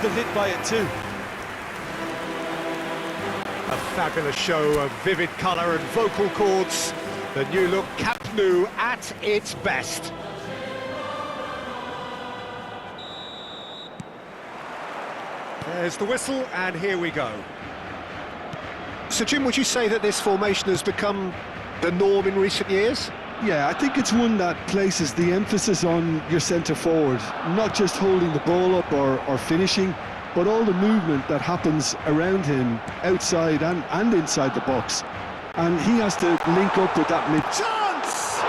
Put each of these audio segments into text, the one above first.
the lid by it too. A fabulous show of vivid colour and vocal cords. The new look Camp Nou at its best. There's the whistle, and here we go. So, Jim, would you say that this formation has become the norm in recent years? Yeah, I think it's one that places the emphasis on your centre forward, not just holding the ball up or finishing, but all the movement that happens around him, outside and inside the box. And he has to link up with that mid... Chance!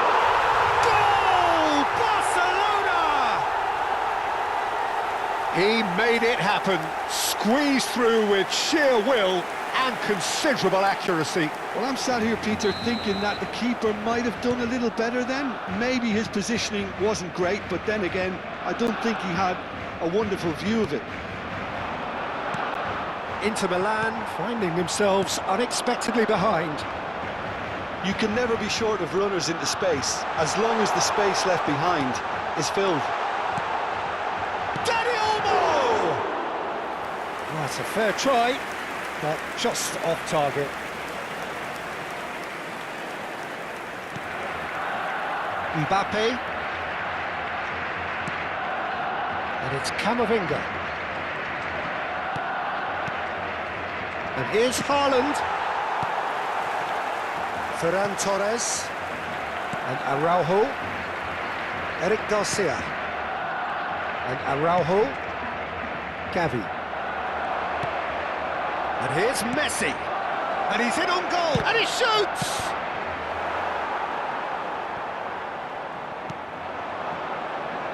Goal! Barcelona! He made it happen, squeezed through with sheer will and considerable accuracy. Well, I'm sat here, Peter, thinking that the keeper might have done a little better then. Maybe his positioning wasn't great, but then again, I don't think he had a wonderful view of it. Inter Milan finding themselves unexpectedly behind. You can never be short of runners into space, as long as the space left behind is filled. Dani Olmo! That's a fair try, but just off target. Mbappe. And it's Camavinga. And here's Haaland. Ferran Torres. And Araujo. Eric Garcia. And Araujo. Gavi. And here's Messi. And he's in on goal. And he shoots!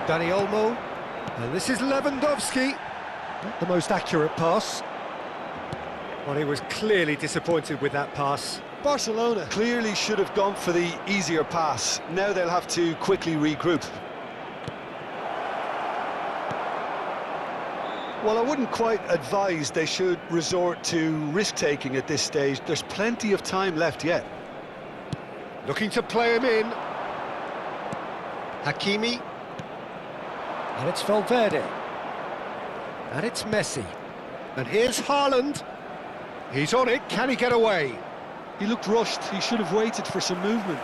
Dani Olmo. And this is Lewandowski. Not the most accurate pass. Well, he was clearly disappointed with that pass. Barcelona clearly should have gone for the easier pass. Now they'll have to quickly regroup. Well, I wouldn't quite advise they should resort to risk-taking at this stage. There's plenty of time left yet. Looking to play him in. Hakimi. And it's Valverde. And it's Messi. And here's Haaland. He's on it, can he get away? He looked rushed, he should have waited for some movement.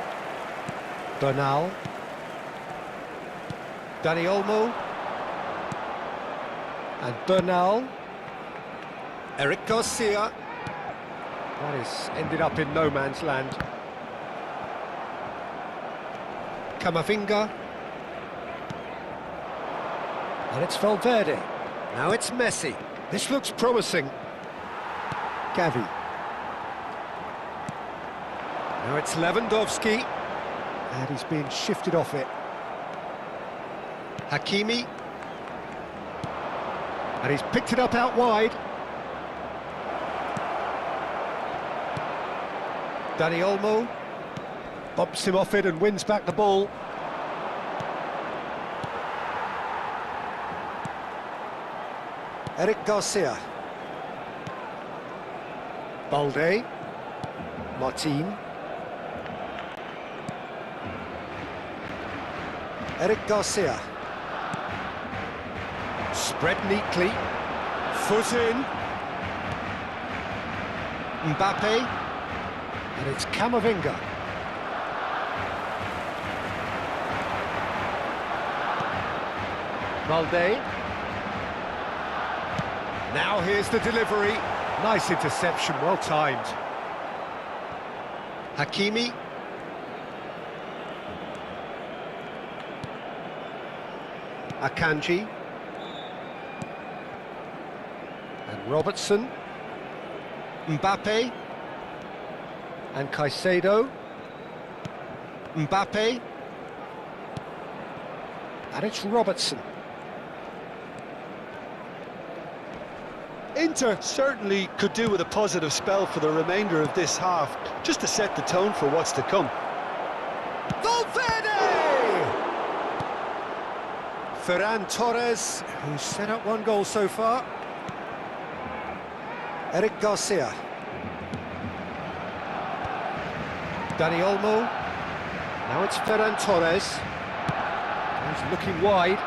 Bernal. Dani Olmo. And Bernal. Eric Garcia. That is ended up in no man's land. Camavinga. And it's Valverde. Now it's Messi. This looks promising. Gavi. Now it's Lewandowski. And he's being shifted off it. Hakimi. And he's picked it up out wide. Dani Olmo. Bumps him off it and wins back the ball. Eric Garcia. Balde. Martin. Eric Garcia. Spread neatly. Foot in. Mbappe. And it's Camavinga. Balde. Now here's the delivery. Nice interception, well timed. Hakimi. Akanji. And Robertson. Mbappe. And Caicedo. Mbappe. And it's Robertson. Inter certainly could do with a positive spell for the remainder of this half, just to set the tone for what's to come. Valverde! Ferran Torres, who's set up one goal so far. Eric Garcia. Dani Olmo. Now it's Ferran Torres. He's looking wide.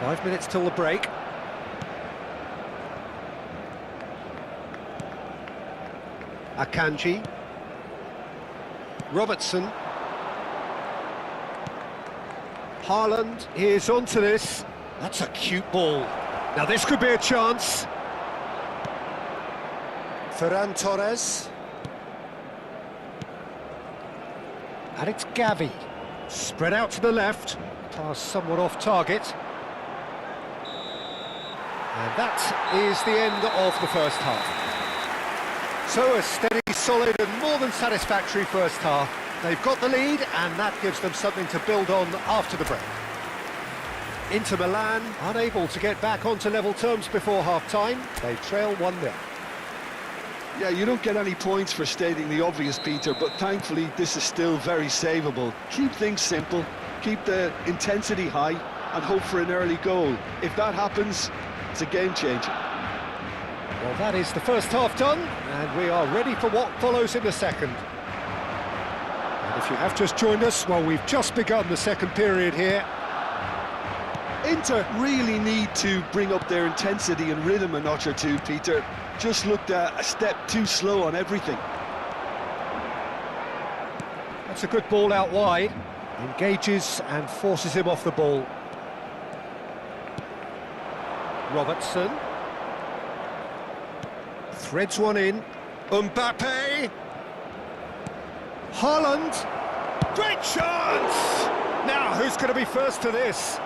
5 minutes till the break. Akanji. Robertson. Haaland is onto this. That's a cute ball. Now this could be a chance. Ferran Torres. And it's Gavi. Spread out to the left. Pass somewhat off target. And that is the end of the first half. So a steady, solid and more than satisfactory first half. They've got the lead and that gives them something to build on after the break. Inter Milan unable to get back onto level terms before half-time. They trail 1-0. Yeah, you don't get any points for stating the obvious, Peter, but thankfully this is still very savable. Keep things simple, keep the intensity high and hope for an early goal. If that happens, it's a game changer. Well, that is the first half done, and we are ready for what follows in the second. And if you have just joined us, well, we've just begun the second period here. Inter really need to bring up their intensity and rhythm a notch or two, Peter. Just looked a step too slow on everything. That's a good ball out wide. Engages and forces him off the ball. Robertson. Threads one in. Mbappe. Haaland. Great chance! Now, who's going to be first to this?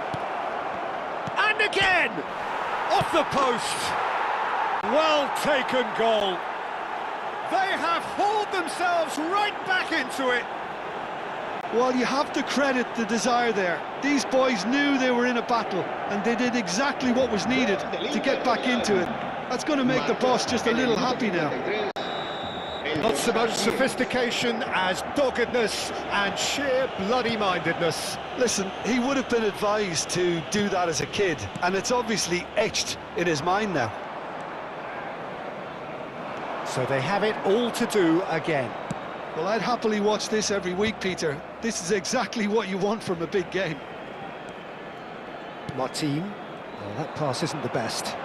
And again! Off the post! Well taken goal. They have hauled themselves right back into it. Well, you have to credit the desire there. These boys knew they were in a battle, and they did exactly what was needed to get back into it. That's going to make the boss just a little happy now. Not so much sophistication as doggedness and sheer bloody-mindedness. Listen, he would have been advised to do that as a kid, and it's obviously etched in his mind now. So they have it all to do again. Well, I'd happily watch this every week, Peter. This is exactly what you want from a big game. Martin. Well, that pass isn't the best.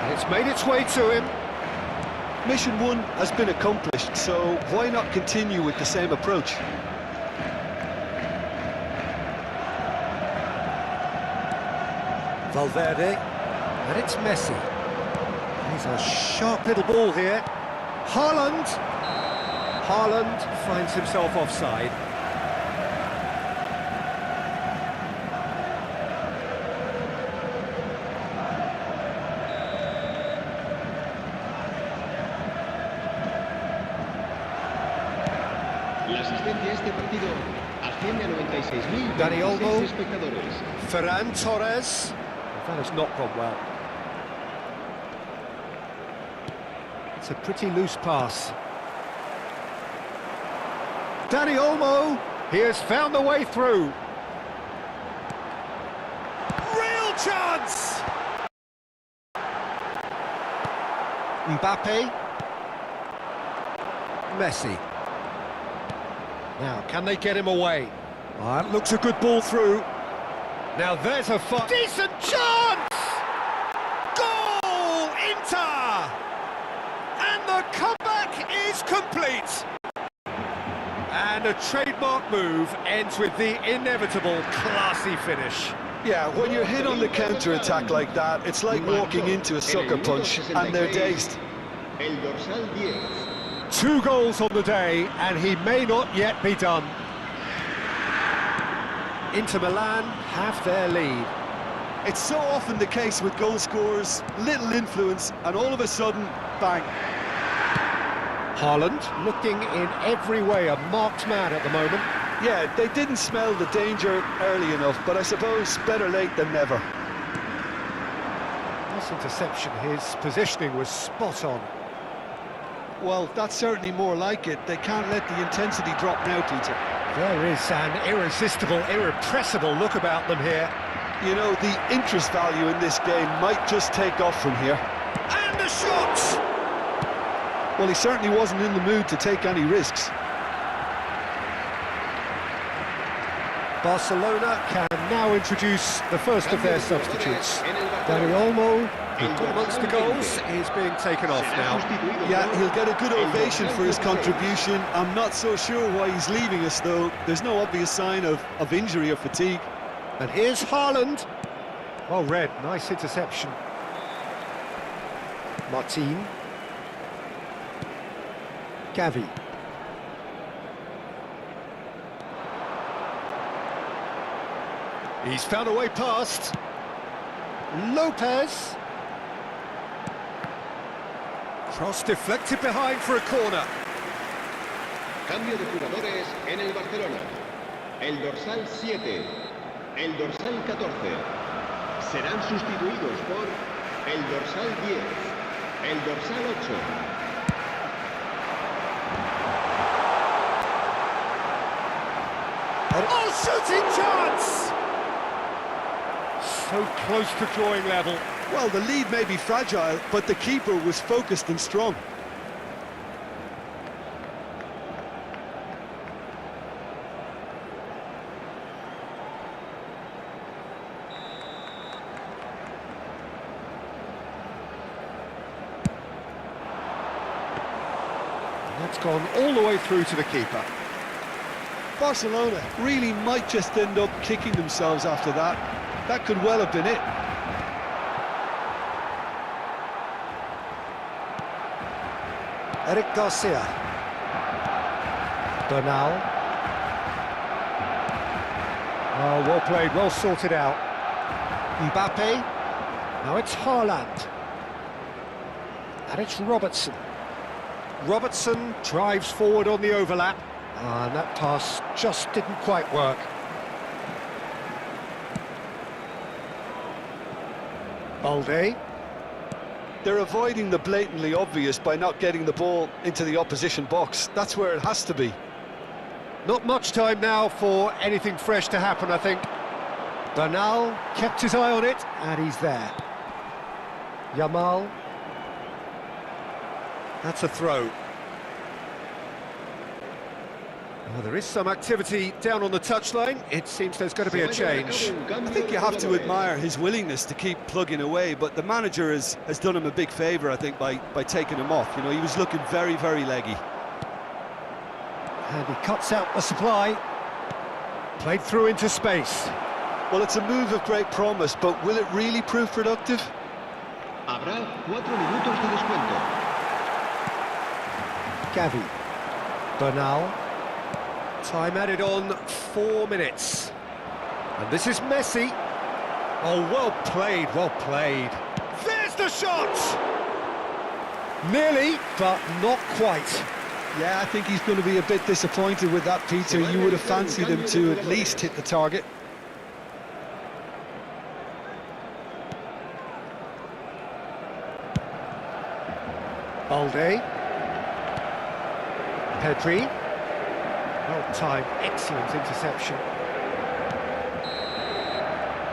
And it's made its way to him. Mission 1 has been accomplished, so why not continue with the same approach? Valverde. And it's Messi. He's a sharp little ball here. Haaland. Haaland finds himself offside. La asistencia a este partido asciende a 96.000 Dani Olmo. espectadores. Ferran Torres. That has not gone well. It's a pretty loose pass. Dani Olmo, he has found the way through. Real chance! Mbappe. Messi. Now, can they get him away? That looks a good ball through. Now there's a decent chance! Goal! Inter! And the comeback is complete! And a trademark move ends with the inevitable classy finish. Yeah, when you're hit on the counter-attack like that, it's like walking into a sucker punch and they're dazed. El dorsal 10. 2 goals on the day, and he may not yet be done. Inter Milan have their lead. It's so often the case with goal scorers, little influence, and all of a sudden, bang. Haaland looking in every way a marked man at the moment. Yeah, they didn't smell the danger early enough, but I suppose better late than never. This interception, his positioning was spot on. Well, that's certainly more like it. They can't let the intensity drop now, Peter. There is an irresistible, irrepressible look about them here. You know, the interest value in this game might just take off from here. And a shot! Well, he certainly wasn't in the mood to take any risks. Barcelona can now introduce the first of their substitutes. Dani Olmo, who's got amongst the goals, is being taken off now. Yeah, he'll get a good ovation for his contribution. I'm not so sure why he's leaving us, though. There's no obvious sign of injury or fatigue. And here's Haaland. Well read, nice interception. Martin. Gavi. He's found a way past. Lopez. Cross deflected behind for a corner. Cambio de jugadores en el Barcelona. El dorsal 7, el dorsal 14. Serán sustituidos por el dorsal 10, el dorsal 8. Oh, shooting chance! So close to drawing level. Well, the lead may be fragile, but the keeper was focused and strong. That's gone all the way through to the keeper. Barcelona really might just end up kicking themselves after that. That could well have been it. Eric Garcia. Bernal. Oh, well played, well sorted out. Mbappe. Now it's Haaland. And it's Robertson. Robertson drives forward on the overlap. And that pass just didn't quite work. Balde. They're avoiding the blatantly obvious by not getting the ball into the opposition box. That's where it has to be. Not much time now for anything fresh to happen, I think. Bernal kept his eye on it, and he's there. Yamal. That's a throw. Well, there is some activity down on the touchline. It seems there's going to be a change. I think you have to admire his willingness to keep plugging away, but the manager has done him a big favour, I think, by taking him off. You know, he was looking very, very leggy. And he cuts out the supply. Played through into space. Well, it's a move of great promise, but will it really prove productive? Habrá 4 minutos de descuento. Gavi. Bernal. Time added on 4 minutes. And this is Messi. Oh, well played, well played. There's the shot! Nearly, but not quite. Yeah, I think he's going to be a bit disappointed with that, Peter. You would have fancied him to at least hit the target. Balde. Pedri. Well timed, excellent interception.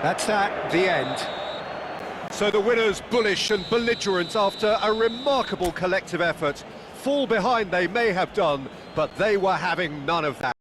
That's that, the end. So the winners, bullish and belligerent after a remarkable collective effort. Fall behind they may have done, but they were having none of that.